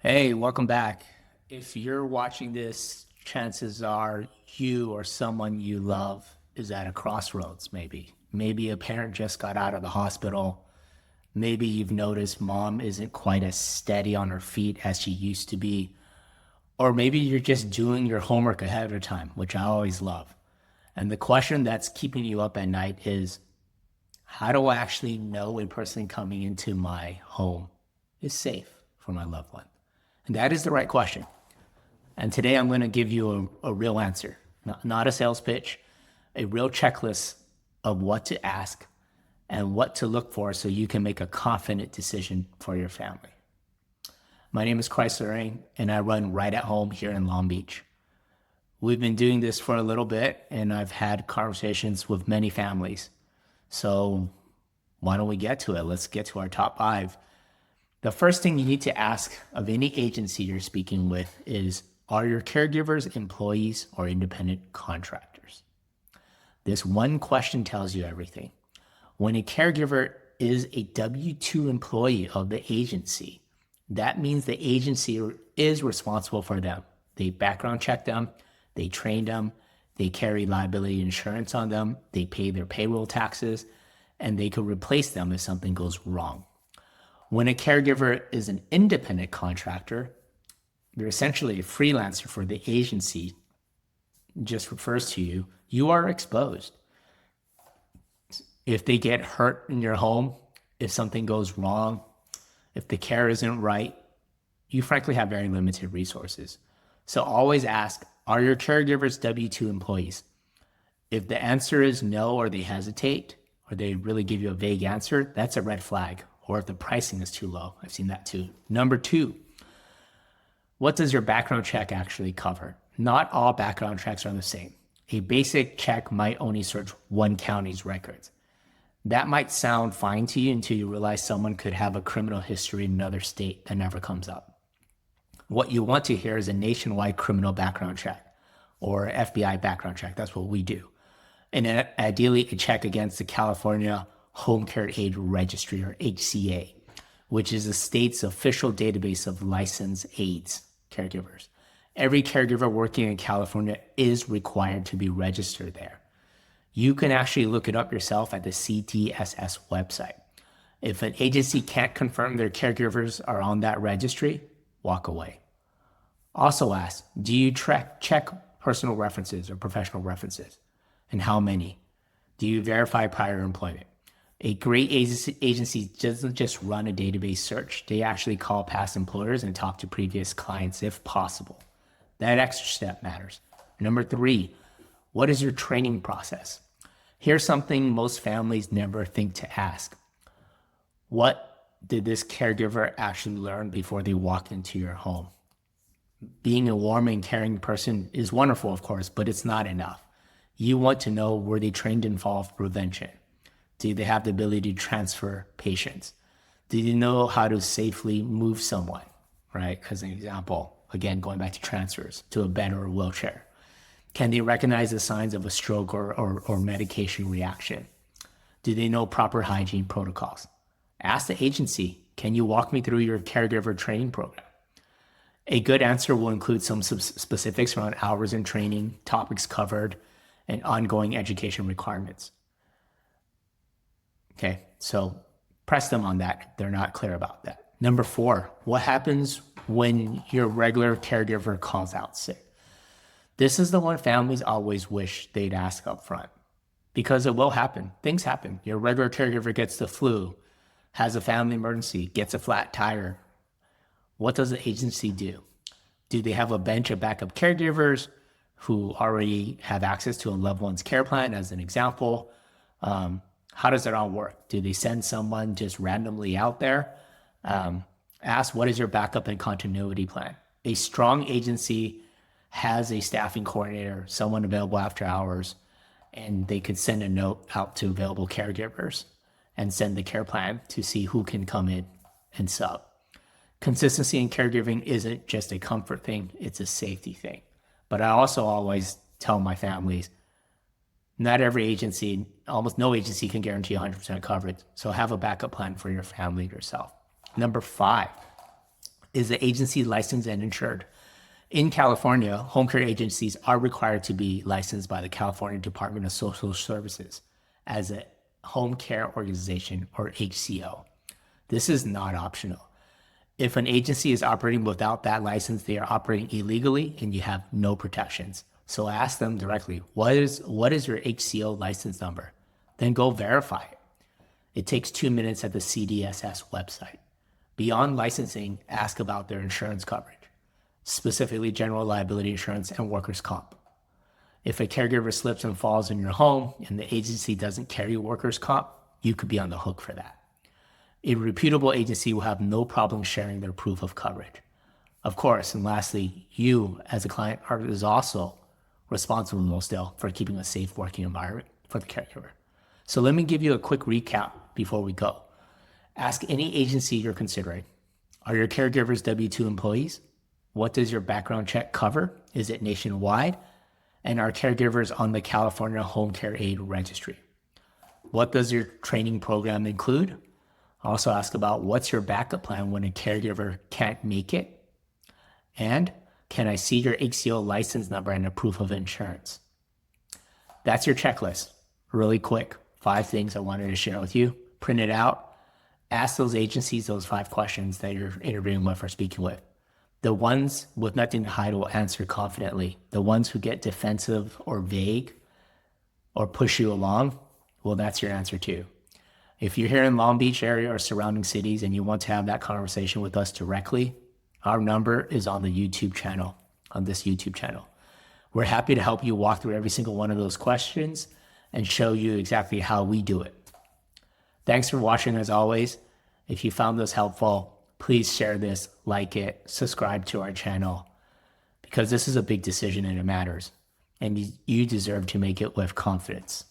Hey, welcome back. If you're watching this, chances are you or someone you love is at a crossroads, maybe. Maybe a parent just got out of the hospital. Maybe you've noticed mom isn't quite as steady on her feet as she used to be. Or maybe you're just doing your homework ahead of time, which I always love. And the question that's keeping you up at night is, how do I actually know a person coming into my home is safe for my loved one? And that is the right question. And today I'm going to give you a real answer, not a sales pitch, a real checklist of what to ask and what to look for so you can make a confident decision for your family. My name is Chrysler and I run Right at Home here in Long Beach. We've been doing this for a little bit and I've had conversations with many families. So why don't we get to it? Let's get to our top 5. The first thing you need to ask of any agency you're speaking with is, are your caregivers employees or independent contractors? This one question tells you everything. When a caregiver is a W-2 employee of the agency, that means the agency is responsible for them. They background check them, they train them, they carry liability insurance on them, they pay their payroll taxes, and they could replace them if something goes wrong. When a caregiver is an independent contractor, you're essentially a freelancer for the agency, just refers to you, you are exposed. If they get hurt in your home, if something goes wrong, if the care isn't right, you frankly have very limited resources. So always ask, are your caregivers W-2 employees? If the answer is no, or they hesitate, or they really give you a vague answer, that's a red flag. Or if the pricing is too low, I've seen that too. Number 2, what does your background check actually cover? Not all background checks are the same. A basic check might only search one county's records. That might sound fine to you until you realize someone could have a criminal history in another state that never comes up. What you want to hear is a nationwide criminal background check or FBI background check. That's what we do. And ideally a check against the California Home Care Aid Registry, or HCA, which is the state's official database of licensed aides caregivers. Every caregiver working in California is required to be registered there. You can actually look it up yourself at the CDSS website. If an agency can't confirm their caregivers are on that registry, walk away. Also ask, do you check personal references or professional references? And how many? Do you verify prior employment? A great agency doesn't just run a database search. They actually call past employers and talk to previous clients if possible. That extra step matters. Number 3, what is your training process? Here's something most families never think to ask. What did this caregiver actually learn before they walked into your home? Being a warm and caring person is wonderful, of course, but it's not enough. You want to know, were they trained in fall prevention? Do they have the ability to transfer patients? Do they know how to safely move someone, right? As an example, again, going back to transfers, to a bed or a wheelchair. Can they recognize the signs of a stroke or medication reaction? Do they know proper hygiene protocols? Ask the agency, can you walk me through your caregiver training program? A good answer will include some specifics around hours in training, topics covered, and ongoing education requirements. Okay, so press them on that if they're not clear about that. Number 4, what happens when your regular caregiver calls out sick? This is the one families always wish they'd ask up front, because it will happen. Things happen. Your regular caregiver gets the flu, has a family emergency, gets a flat tire. What does the agency do? Do they have a bench of backup caregivers who already have access to a loved one's care plan, as an example? How does it all work? Do they send someone just randomly out there? Ask, what is your backup and continuity plan? A strong agency has a staffing coordinator, someone available after hours, and they could send a note out to available caregivers and send the care plan to see who can come in and sub. Consistency in caregiving isn't just a comfort thing, it's a safety thing. But I also always tell my families, not every agency, almost no agency can guarantee 100% coverage. So have a backup plan for your family and yourself. Number 5, Is the agency licensed and insured? In California, home care agencies are required to be licensed by the California Department of Social Services as a home care organization or HCO. This is not optional. If an agency is operating without that license, they are operating illegally and you have no protections. So ask them directly, what is your HCO license number? Then go verify it. It takes 2 minutes at the CDSS website. Beyond licensing, ask about their insurance coverage, specifically general liability insurance and workers' comp. If a caregiver slips and falls in your home and the agency doesn't carry workers' comp, you could be on the hook for that. A reputable agency will have no problem sharing their proof of coverage. Of course, and lastly, you as a client is also responsible still for keeping a safe working environment for the caregiver. So let me give you a quick recap before we go. Ask any agency you're considering. Are your caregivers W-2 employees? What does your background check cover? Is it nationwide? And are caregivers on the California Home Care Aid Registry? What does your training program include? Also ask about what's your backup plan when a caregiver can't make it? And can I see your HCO license number and a proof of insurance? That's your checklist. Really quick. 5 things I wanted to share with you. Print it out. Ask those agencies those 5 questions that you're interviewing with or speaking with. The ones with nothing to hide will answer confidently. The ones who get defensive or vague or push you along, well, that's your answer too. If you're here in Long Beach area or surrounding cities and you want to have that conversation with us directly, our number is on the YouTube channel, on this YouTube channel. We're happy to help you walk through every single one of those questions and show you exactly how we do it. Thanks for watching as always. If you found this helpful, please share this, like it, subscribe to our channel, because this is a big decision and it matters. And you deserve to make it with confidence.